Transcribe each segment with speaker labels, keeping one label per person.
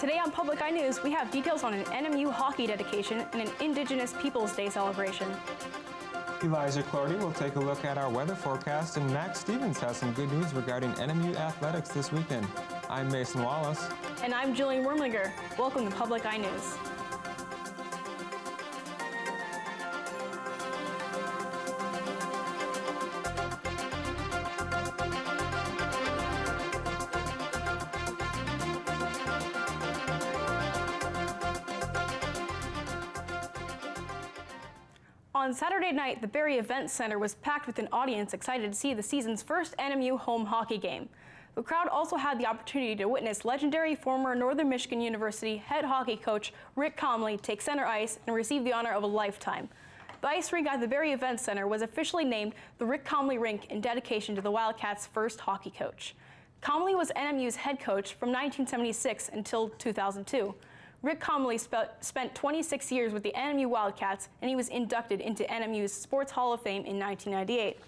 Speaker 1: Today on Public Eye News, we have details on an NMU hockey dedication and an Indigenous Peoples Day celebration.
Speaker 2: Elijah Clordy will take a look at our weather forecast, and Max Stevens has some good news regarding NMU athletics this weekend. I'm Mason Wallace.
Speaker 1: And I'm Jillian Wormlinger. Welcome to Public Eye News. On Saturday night, the Barrie Event Center was packed with an audience excited to see the season's first NMU home hockey game. The crowd also had the opportunity to witness legendary former Northern Michigan University head hockey coach Rick Comley take center ice and receive the honor of a lifetime. The ice rink at the Barrie Event Center was officially named the Rick Comley Rink in dedication to the Wildcats' first hockey coach. Comley was NMU's head coach from 1976 until 2002. Rick Comley spent 26 years with the NMU Wildcats, and he was inducted into NMU's Sports Hall of Fame in 1998.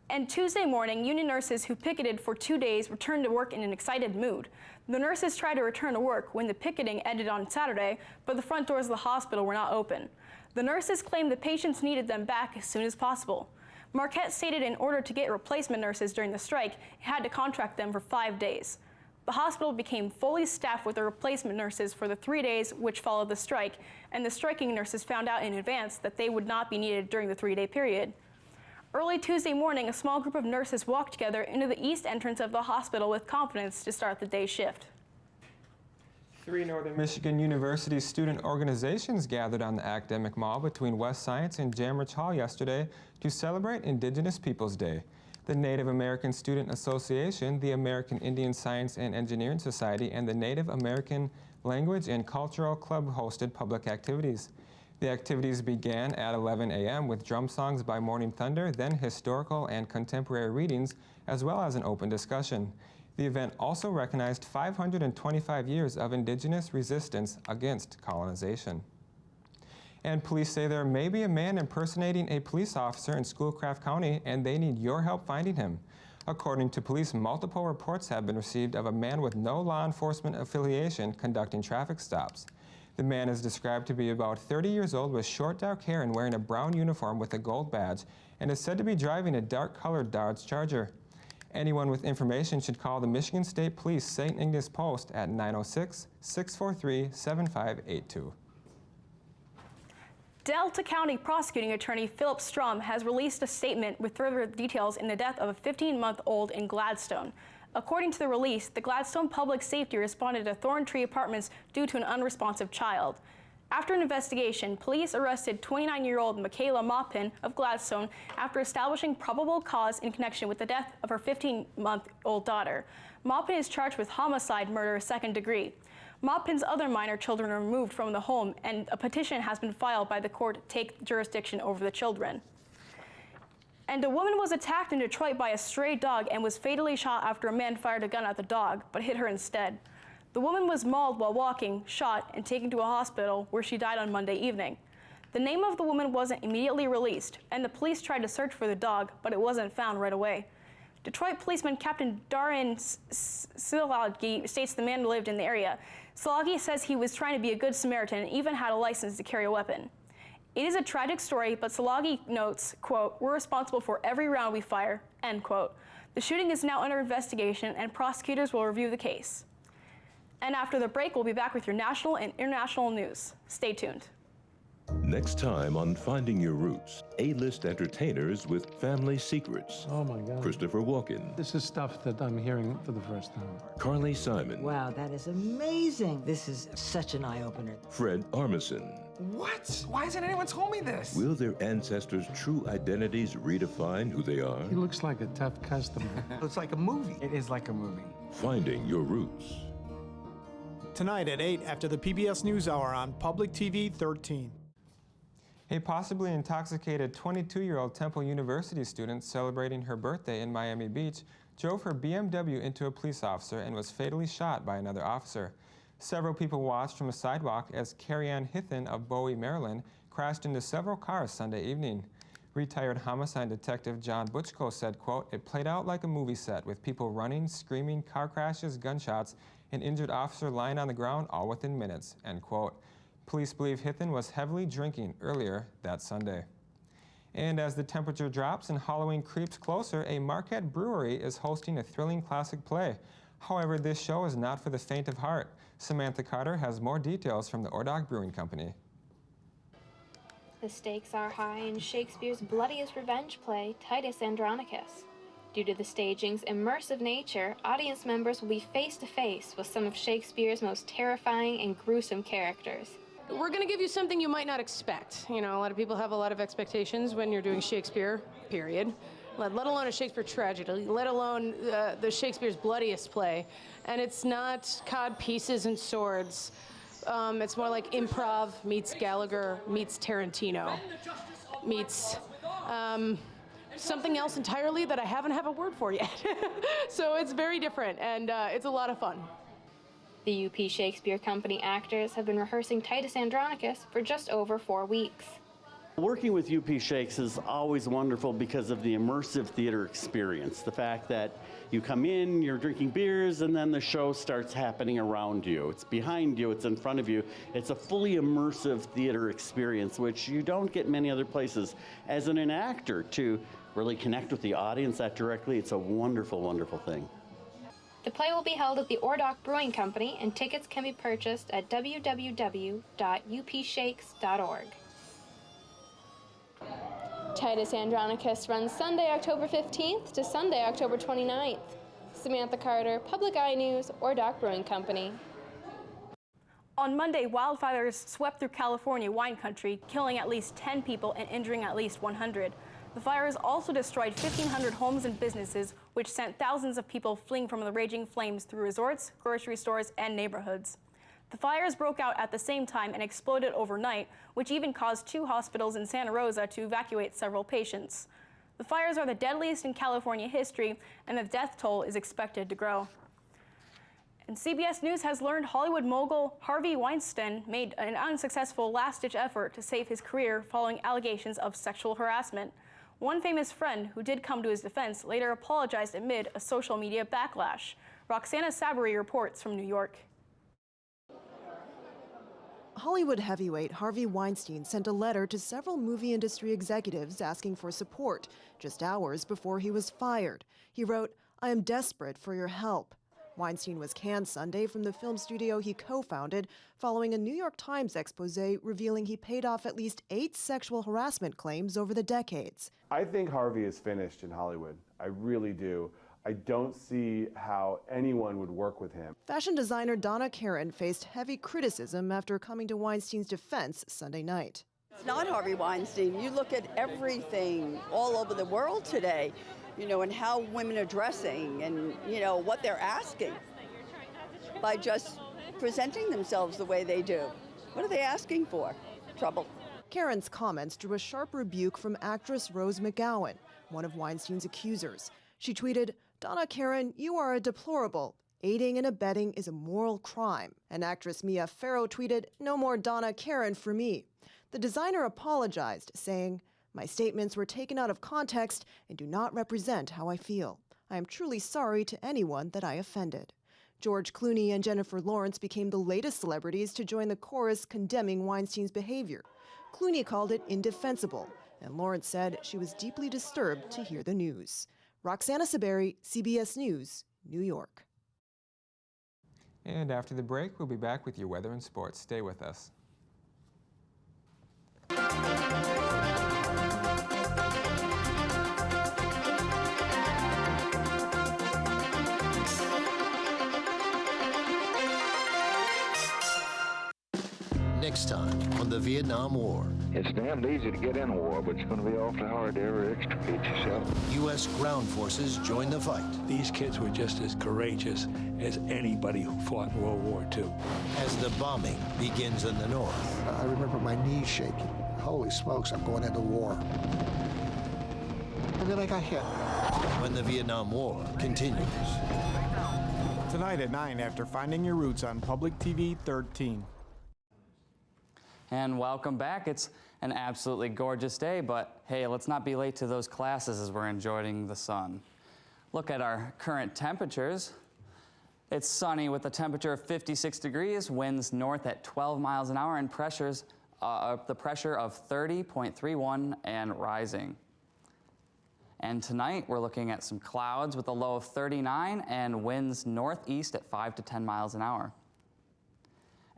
Speaker 1: And Tuesday morning, union nurses who picketed for 2 days returned to work in an excited mood. The nurses tried to return to work when the picketing ended on Saturday, but the front doors of the hospital were not open. The nurses claimed the patients needed them back as soon as possible. Marquette stated in order to get replacement nurses during the strike, it had to contract them for 5 days. The hospital became fully staffed with the replacement nurses for the 3 days which followed the strike, and the striking nurses found out in advance that they would not be needed during the 3-day period. Early Tuesday morning, a small group of nurses walked together into the east entrance of the hospital with confidence to start the day's shift.
Speaker 2: 3 Northern Michigan University student organizations gathered on the academic mall between West Science and Jamrich Hall yesterday to celebrate Indigenous Peoples Day. The Native American Student Association, the American Indian Science and Engineering Society, and the Native American Language and Cultural Club hosted public activities. The activities began at 11 a.m. with drum songs by Morning Thunder, then historical and contemporary readings, as well as an open discussion. The event also recognized 525 years of Indigenous resistance against colonization. And police say there may be a man impersonating a police officer in Schoolcraft County, and they need your help finding him. According to police, multiple reports have been received of a man with no law enforcement affiliation conducting traffic stops. The man is described to be about 30 years old with short dark hair and wearing a brown uniform with a gold badge, and is said to be driving a dark-colored Dodge Charger. Anyone with information should call the Michigan State Police St. Ignace Post at 906-643-7582.
Speaker 1: Delta County Prosecuting Attorney Philip Strom has released a statement with further details in the death of a 15-month-old in Gladstone. According to the release, the Gladstone Public Safety responded to Thorntree Apartments due to an unresponsive child. After an investigation, police arrested 29-year-old Michaela Maupin of Gladstone after establishing probable cause in connection with the death of her 15-month-old daughter. Maupin is charged with homicide, murder, second degree. Maupin's other minor children are removed from the home, and a petition has been filed by the court to take jurisdiction over the children. And a woman was attacked in Detroit by a stray dog and was fatally shot after a man fired a gun at the dog, but hit her instead. The woman was mauled while walking, shot, and taken to a hospital where she died on Monday evening. The name of the woman wasn't immediately released, and the police tried to search for the dog, but it wasn't found right away. Detroit policeman Captain Darin Szilagyi states the man lived in the area. Szilagyi says he was trying to be a good Samaritan and even had a license to carry a weapon. It is a tragic story, but Szilagyi notes, quote, "We're responsible for every round we fire," end quote. The shooting is now under investigation, and prosecutors will review the case. And after the break, we'll be back with your national and international news. Stay tuned.
Speaker 3: Next time on Finding Your Roots, A-list entertainers with family secrets.
Speaker 4: Oh my God.
Speaker 3: Christopher Walken.
Speaker 4: This is stuff that I'm hearing for the first time.
Speaker 3: Carly Simon.
Speaker 5: Wow, that is amazing. This is such an eye-opener.
Speaker 3: Fred Armisen.
Speaker 6: What? Why hasn't anyone told me this?
Speaker 3: Will their ancestors' true identities redefine who they are?
Speaker 4: He looks like a tough customer.
Speaker 6: It's like a movie. It is like a movie.
Speaker 3: Finding Your Roots.
Speaker 7: Tonight at 8 after the PBS NewsHour on Public TV 13.
Speaker 2: A possibly intoxicated 22-year-old Temple University student celebrating her birthday in Miami Beach drove her BMW into a police officer and was fatally shot by another officer. Several people watched from a sidewalk as Carrie Ann Hithen of Bowie, Maryland, crashed into several cars Sunday evening. Retired homicide detective John Butchko said, quote, "It played out like a movie set with people running, screaming, car crashes, gunshots, an injured officer lying on the ground all within minutes," end quote. Police believe Hithen was heavily drinking earlier that Sunday. And as the temperature drops and Halloween creeps closer, a Marquette brewery is hosting a thrilling classic play. However, this show is not for the faint of heart. Samantha Carter has more details from the Ordog Brewing Company.
Speaker 8: The stakes are high in Shakespeare's bloodiest revenge play, Titus Andronicus. Due to the staging's immersive nature, audience members will be face to face with some of Shakespeare's most terrifying and gruesome characters.
Speaker 9: We're going to give you something you might not expect. You know, a lot of people have a lot of expectations when you're doing Shakespeare, period. Let alone a Shakespeare tragedy, let alone the Shakespeare's bloodiest play. And it's not cod pieces and swords. It's more like improv meets Gallagher meets Tarantino meets something else entirely that I haven't have a word for yet. So it's very different, and it's a lot of fun.
Speaker 8: The UP Shakespeare Company actors have been rehearsing Titus Andronicus for just over 4 weeks.
Speaker 10: Working with UP Shakes is always wonderful because of the immersive theater experience. The fact that you come in, you're drinking beers, and then the show starts happening around you. It's behind you, it's in front of you. It's a fully immersive theater experience, which you don't get many other places. As an actor, to really connect with the audience that directly, it's a wonderful, wonderful thing.
Speaker 8: The play will be held at the Ordog Brewing Company, and tickets can be purchased at www.upshakes.org. Titus Andronicus runs Sunday, October 15th to Sunday, October 29th. Samantha Carter, Public Eye News, Ordog Brewing Company.
Speaker 1: On Monday, wildfires swept through California wine country, killing at least 10 people and injuring at least 100. The fires also destroyed 1,500 homes and businesses, which sent thousands of people fleeing from the raging flames through resorts, grocery stores, and neighborhoods. The fires broke out at the same time and exploded overnight, which even caused 2 hospitals in Santa Rosa to evacuate several patients. The fires are the deadliest in California history, and the death toll is expected to grow. And CBS News has learned Hollywood mogul Harvey Weinstein made an unsuccessful last-ditch effort to save his career following allegations of sexual harassment. One famous friend who did come to his defense later apologized amid a social media backlash. Roxana Sabri reports from New York.
Speaker 11: Hollywood heavyweight Harvey Weinstein sent a letter to several movie industry executives asking for support, just hours before he was fired. He wrote, "I am desperate for your help." Weinstein was canned Sunday from the film studio he co-founded following a New York Times expose revealing he paid off at least 8 sexual harassment claims over the decades.
Speaker 12: I think Harvey is finished in Hollywood. I really do. I don't see how anyone would work with him.
Speaker 11: Fashion designer Donna Karan faced heavy criticism after coming to Weinstein's defense Sunday night.
Speaker 13: It's not Harvey Weinstein. You look at everything all over the world today, and how women are dressing and, what they're asking by just presenting themselves the way they do. What are they asking for? Trouble.
Speaker 11: Karen's comments drew a sharp rebuke from actress Rose McGowan, one of Weinstein's accusers. She tweeted, "Donna Karan, you are a deplorable. Aiding and abetting is a moral crime." And actress Mia Farrow tweeted, "No more Donna Karan for me." The designer apologized, saying, "My statements were taken out of context and do not represent how I feel. I am truly sorry to anyone that I offended." George Clooney and Jennifer Lawrence became the latest celebrities to join the chorus condemning Weinstein's behavior. Clooney called it indefensible, and Lawrence said she was deeply disturbed to hear the news. Roxana Saberi, CBS News, New York.
Speaker 2: And after the break, we'll be back with your weather and sports. Stay with us.
Speaker 14: Next time on the Vietnam War.
Speaker 15: It's damned easy to get in a war, but it's going to be awfully hard to ever extricate yourself.
Speaker 14: U.S. ground forces join the fight.
Speaker 16: These kids were just as courageous as anybody who fought in World War II.
Speaker 14: As the bombing begins in the north.
Speaker 17: I remember my knees shaking. Holy smokes, I'm going into war. And then I got hit.
Speaker 14: When the Vietnam War continues.
Speaker 7: Tonight at 9 after Finding Your Roots on Public TV 13.
Speaker 18: And welcome back. It's an absolutely gorgeous day, but hey, let's not be late to those classes as we're enjoying the sun. Look at our current temperatures. It's sunny with a temperature of 56 degrees, winds north at 12 miles an hour, and the pressure of 30.31 and rising. And tonight we're looking at some clouds with a low of 39 and winds northeast at 5 to 10 miles an hour.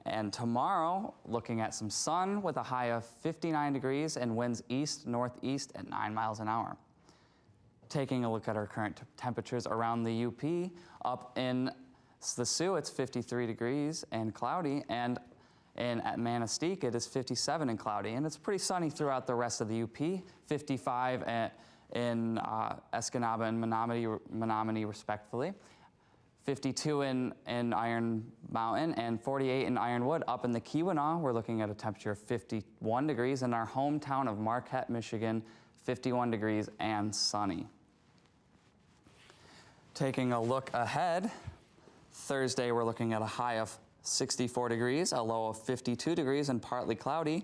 Speaker 18: And tomorrow, looking at some sun with a high of 59 degrees and winds east-northeast at 9 miles an hour. Taking a look at our current temperatures around the UP, up in the Sioux, it's 53 degrees and cloudy, and at Manistee, it is 57 and cloudy, and it's pretty sunny throughout the rest of the UP, 55 in Escanaba and Menominee respectively. 52 in Iron Mountain and 48 in Ironwood. Up in the Keweenaw, we're looking at a temperature of 51 degrees. In our hometown of Marquette, Michigan, 51 degrees and sunny. Taking a look ahead, Thursday we're looking at a high of 64 degrees, a low of 52 degrees and partly cloudy.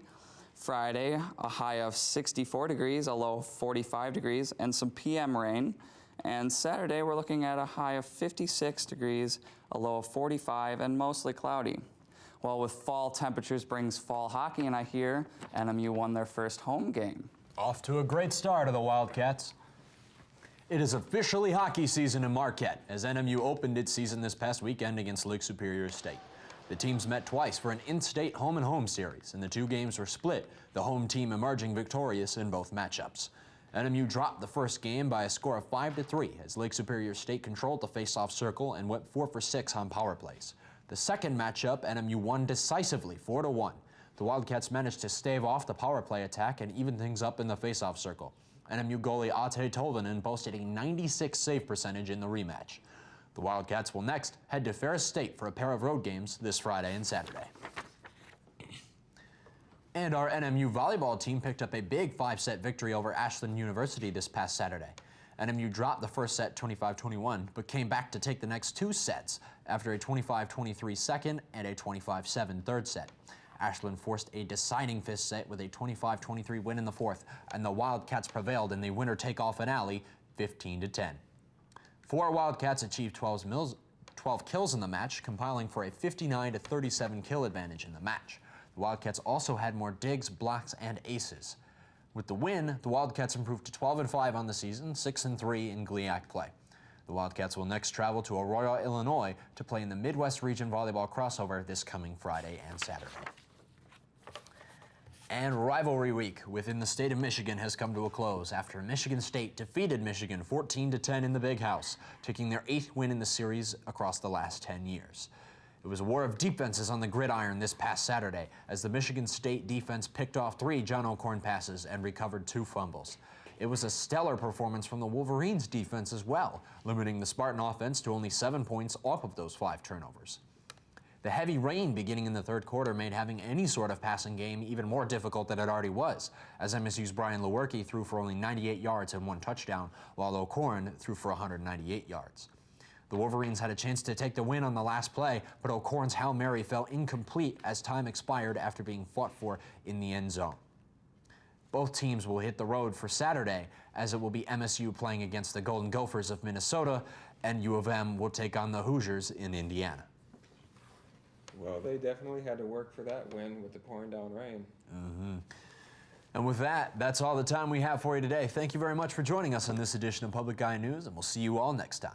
Speaker 18: Friday, a high of 64 degrees, a low of 45 degrees and some PM rain. And Saturday, we're looking at a high of 56 degrees, a low of 45, and mostly cloudy. Well, with fall temperatures brings fall hockey, and I hear NMU won their first home game.
Speaker 19: Off to a great start of the Wildcats. It is officially hockey season in Marquette, as NMU opened its season this past weekend against Lake Superior State. The teams met twice for an in-state home-and-home series, and the two games were split, the home team emerging victorious in both matchups. NMU dropped the first game by a score of 5-3 as Lake Superior State controlled the face-off circle and went 4 for 6 on power plays. The second matchup, NMU won decisively 4-1. The Wildcats managed to stave off the power play attack and even things up in the face-off circle. NMU goalie Ate Tolvanen posted a 96 save percentage in the rematch. The Wildcats will next head to Ferris State for a pair of road games this Friday and Saturday. And our NMU volleyball team picked up a big 5-set victory over Ashland University this past Saturday. NMU dropped the first set 25-21, but came back to take the next 2 sets after a 25-23 second and a 25-7 third set. Ashland forced a deciding 5th set with a 25-23 win in the 4th, and the Wildcats prevailed in the winner-take-all finale 15-10. 4 Wildcats achieved 12 kills in the match, compiling for a 59-37 kill advantage in the match. The Wildcats also had more digs, blocks, and aces. With the win, the Wildcats improved to 12-5 on the season, 6-3 in GLIAC play. The Wildcats will next travel to Arroyo, Illinois to play in the Midwest Region Volleyball Crossover this coming Friday and Saturday. And rivalry week within the state of Michigan has come to a close after Michigan State defeated Michigan 14-10 in the Big House, taking their 8th win in the series across the last 10 years. It was a war of defenses on the gridiron this past Saturday as the Michigan State defense picked off 3 John O'Korn passes and recovered 2 fumbles. It was a stellar performance from the Wolverines defense as well, limiting the Spartan offense to only 7 points off of those 5 turnovers. The heavy rain beginning in the 3rd quarter made having any sort of passing game even more difficult than it already was, as MSU's Brian Lewerke threw for only 98 yards and 1 touchdown, while O'Korn threw for 198 yards. The Wolverines had a chance to take the win on the last play, but O'Korn's Hail Mary fell incomplete as time expired after being fought for in the end zone. Both teams will hit the road for Saturday, as it will be MSU playing against the Golden Gophers of Minnesota, and U of M will take on the Hoosiers in Indiana.
Speaker 2: Well, they definitely had to work for that win with the pouring down rain.
Speaker 19: And with that, that's all the time we have for you today. Thank you very much for joining us on this edition of Public Eye News, and we'll see you all next time.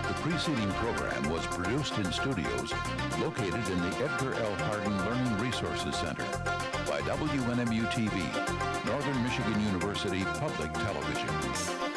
Speaker 20: The preceding program was produced in studios located in the Edgar L. Hardin Learning Resources Center by WNMU-TV, Northern Michigan University Public Television.